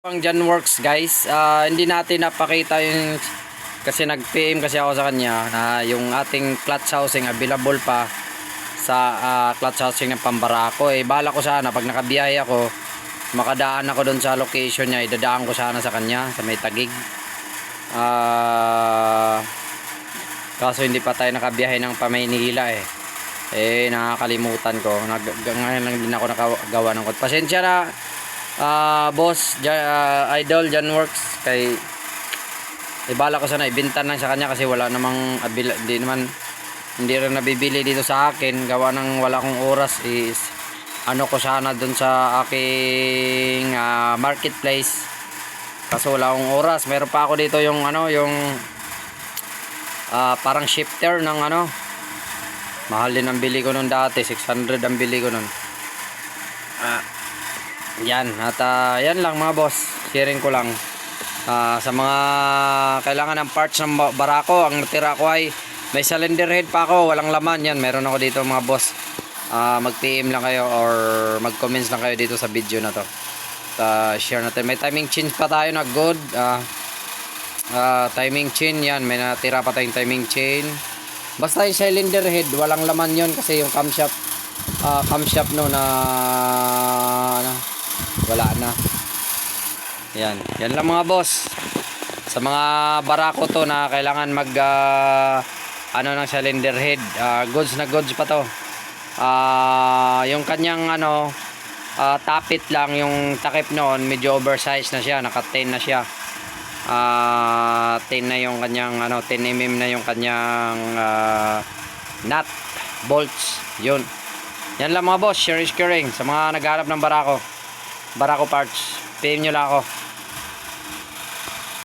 Ang John Works guys, hindi natin napakita yung kasi nag-PM kasi ako sa kanya na yung ating clutch housing available pa sa clutch housing ng Pambarako. Bala ko sana pag nakabiyahe ako, makadaan ako doon sa location niya, idadaan ko sana sa kanya sa may Taguig. Kaso hindi pa tayo nakabiyahe ng Pamaynila nakakalimutan ko. Ngayon lang din ako nakagawa ng code. Pasensya na boss, idol John Works, kay ibala ko sana ibenta lang sa kanya kasi wala namang hindi rin nabibili dito sa akin, gawa ng wala akong oras. Ano ko sana dun sa aking marketplace kaso wala akong oras. Meron pa ako dito yung parang shifter ng mahal din ang bili ko nun dati, 600 ang bili ko nun. Yan, at yan lang mga boss, sharing ko lang sa mga kailangan ng parts ng barako. Ang natira ko ay may cylinder head pa ako, walang laman. Yan, meron ako dito mga boss. Mag-PM lang kayo or mag-comments lang kayo dito sa video na to. Share natin. May timing chain pa tayo na good. Timing chain, yan, may natira pa tayong timing chain. Basta yung cylinder head, walang laman yon kasi yung camshaft no wala na. Yan lang mga boss. Sa mga barako to na kailangan mag ng cylinder head, goods na goods pa to. Yung kanyang tapit lang, yung takip noon medyo oversized na siya, naka 10 na siya. 10 na yung kanyang 10 mm na yung kanyang nut bolts. Yun. Yan lang mga boss, sharing sa mga naghahanap ng barako parts. PM nyo lang ako.